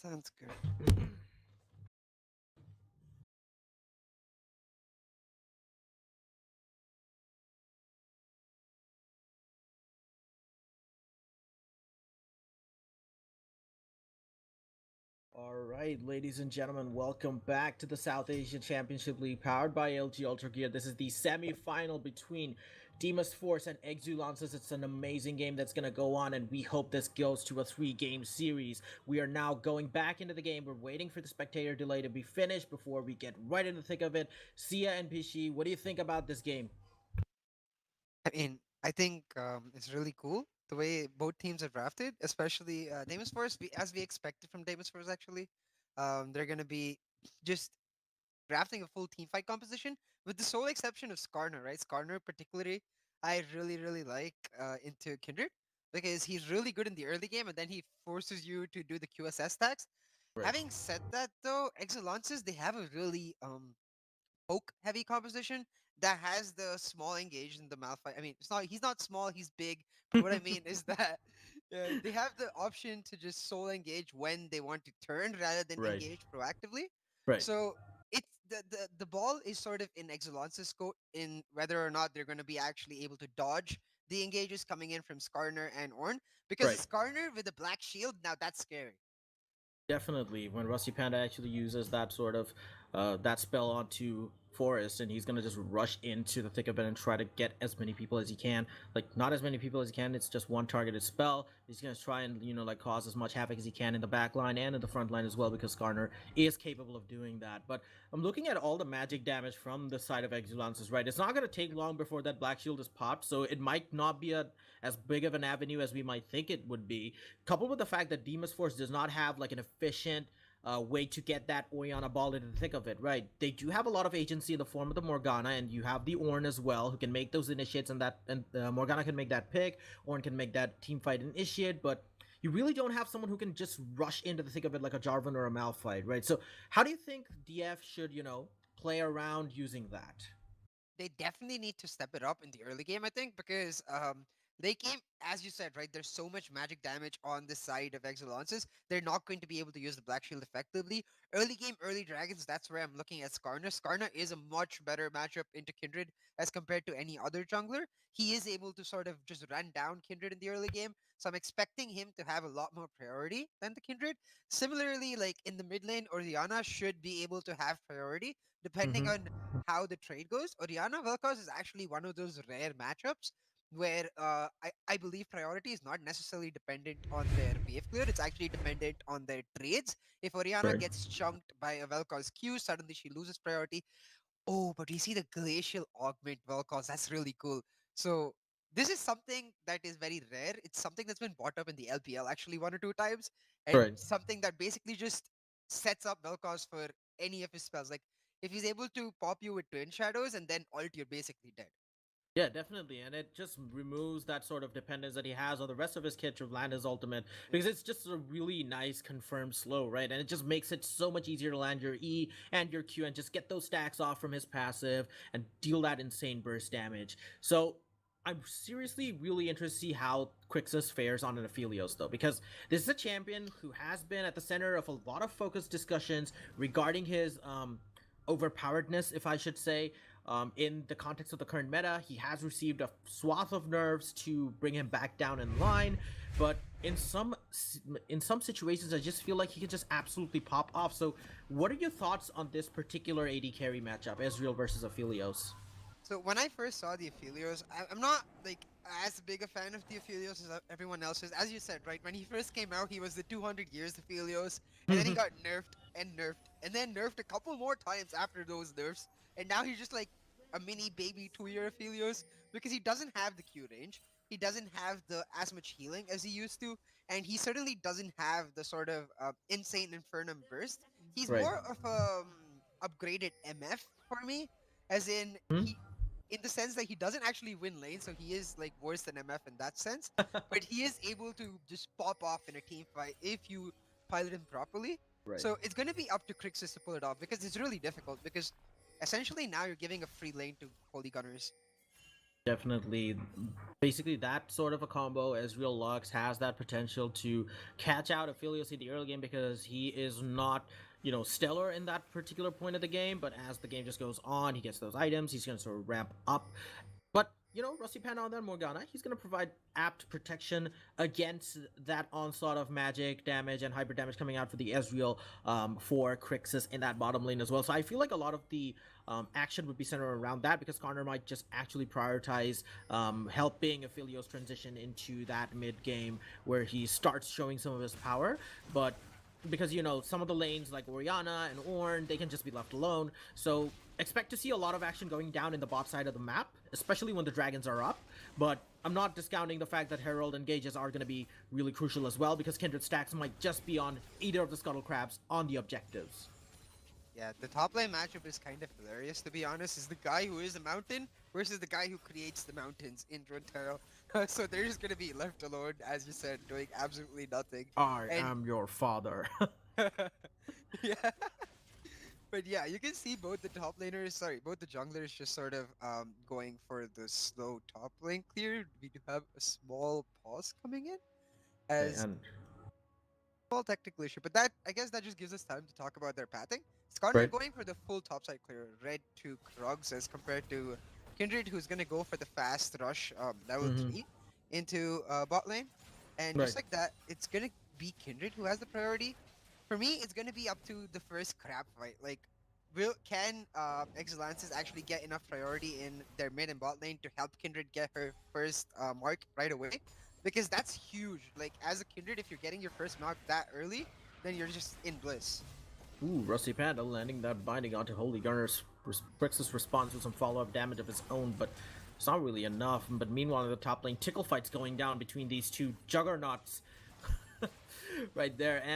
Sounds good. All right, ladies and gentlemen, welcome back to the South Asia Championship League powered by LG UltraGear. This is the semi-final between Deimos Force and Exulansis. It's an amazing game that's going to go on, and we hope this goes to a three-game series. We are now going back into the game. We're waiting for the spectator delay to be finished before we get right in the thick of it. Sia and Pishi, what do you think about this game? I think it's really cool the way both teams are drafted, especially Deimos Force, as we expected from Deimos Force, actually. They're going to be just drafting a full team fight composition, with the sole exception of Skarner, right? Skarner, particularly, I really, really like into Kindred because he's really good in the early game and then he forces you to do the QSS stacks. Right. Having said that, though, Exulansis, they have a really poke heavy composition that has the small engage in the Malphite. I mean, he's not small, he's big. But what I mean is that they have the option to just soul engage when they want to turn rather than Right. engage proactively. Right. So it's the ball is sort of in Exulance's court in whether or not they're going to be actually able to dodge the engages coming in from Skarner and Ornn. Because Right. a Skarner with a black shield, now that's scary. Definitely, when Rusty Panda actually uses that sort of that spell onto Forest, and he's gonna just rush into the thick of it and try to get as many people as he can. Like not as many people as he can. It's just one targeted spell. He's gonna try and like cause as much havoc as he can in the back line and in the front line as well, because Skarner is capable of doing that. But I'm looking at all the magic damage from the side of Exulances. Right, it's not gonna take long before that Black Shield is popped, so it might not be as big of an avenue as we might think it would be, coupled with the fact that Deimos Force does not have like an efficient way to get that Oriana ball into the thick of it, right? They do have a lot of agency in the form of the Morgana, and you have the Ornn as well, who can make those initiates, and Morgana can make that pick, Ornn can make that team fight initiate, but you really don't have someone who can just rush into the thick of it like a Jarvan or a Malphite, right? So how do you think DF should, play around using that? They definitely need to step it up in the early game, I think, because late game, as you said, right, there's so much magic damage on the side of Exulances. They're not going to be able to use the Black Shield effectively. Early game, early Dragons, that's where I'm looking at Skarner. Skarner is a much better matchup into Kindred as compared to any other jungler. He is able to sort of just run down Kindred in the early game, so I'm expecting him to have a lot more priority than the Kindred. Similarly, like in the mid lane, Oriana should be able to have priority depending Mm-hmm. on how the trade goes. Oriana Vel'Koz is actually one of those rare matchups where I believe priority is not necessarily dependent on their wave clear. It's actually dependent on their trades. If Oriana Right. gets chunked by a Vel'Koz Q, suddenly she loses priority. Oh, but we see the glacial augment Vel'Koz. That's really cool. So this is something that is very rare. It's something that's been brought up in the LPL actually one or two times, and Right. something that basically just sets up Vel'Koz for any of his spells. Like if he's able to pop you with Twin Shadows and then ult, you're basically dead. Yeah, definitely, and it just removes that sort of dependence that he has on the rest of his kit to land his ultimate, because it's just a really nice confirmed slow, right? And it just makes it so much easier to land your E and your Q and just get those stacks off from his passive and deal that insane burst damage. So I'm seriously really interested to see how Quixus fares on an Aphelios, though, because this is a champion who has been at the center of a lot of focused discussions regarding his overpoweredness, if I should say. In the context of the current meta, he has received a swath of nerfs to bring him back down in line, but in some situations, I just feel like he could just absolutely pop off. So, what are your thoughts on this particular AD carry matchup, Ezreal versus Aphelios? So when I first saw the Aphelios, I'm not like as big a fan of the Aphelios as everyone else is. As you said, right? When he first came out, he was the 200 years Aphelios, and then he got nerfed, and then nerfed a couple more times after those nerfs, and now he's just like a mini baby 2-year Aphelios because he doesn't have the Q range. He doesn't have the as much healing as he used to, and he certainly doesn't have the sort of insane Infernum burst. He's Right. more of upgraded MF for me, as in Hmm? he in the sense that he doesn't actually win lane, so he is like worse than MF in that sense. But he is able to just pop off in a team fight if you pilot him properly. Right. So it's going to be up to Crixus to pull it off because it's really difficult because essentially now you're giving a free lane to Holy Gunners. Definitely. Basically, that sort of a combo, Ezreal Lux, has that potential to catch out Aphelios in the early game because he is not, stellar in that particular point of the game. But as the game just goes on, he gets those items, he's going to sort of ramp up. But, Rusty Panda on that Morgana, he's going to provide apt protection against that onslaught of magic damage and hyper damage coming out for the Ezreal for Crixus in that bottom lane as well. So I feel like a lot of the action would be centered around that because Connor might just actually prioritize helping Aphelios transition into that mid game where he starts showing some of his power. But because some of the lanes like Oriana and Ornn, they can just be left alone. So expect to see a lot of action going down in the bot side of the map, especially when the dragons are up. But I'm not discounting the fact that Herald and Gages are going to be really crucial as well because Kindred stacks might just be on either of the Scuttle Crabs on the objectives. Yeah, the top lane matchup is kind of hilarious, to be honest. Is the guy who is a mountain versus the guy who creates the mountains in Runeterra. So they're just gonna be left alone, as you said, doing absolutely nothing. I And am your father. yeah, but yeah, you can see both the top laners, sorry, both the junglers just sort of going for the slow top lane clear. We do have a small pause coming in as And small technical issue, but that I guess that just gives us time to talk about their pathing. Skarner right. going for the full topside clear, red to Krugs as compared to Kindred, who's gonna go for the fast rush, level Mm-hmm. 3 into bot lane, and just Right. like that, it's gonna be Kindred who has the priority. For me, it's gonna be up to the first crap fight. Like, can Exulansis actually get enough priority in their mid and bot lane to help Kindred get her first mark right away? Because that's huge. Like, as a Kindred, if you're getting your first mark that early, then you're just in bliss. Ooh, Rusty Panda landing that binding onto Holy Gunner's Brixus responds with some follow-up damage of his own, but it's not really enough. But meanwhile, in the top lane, tickle fights going down between these two juggernauts right there. And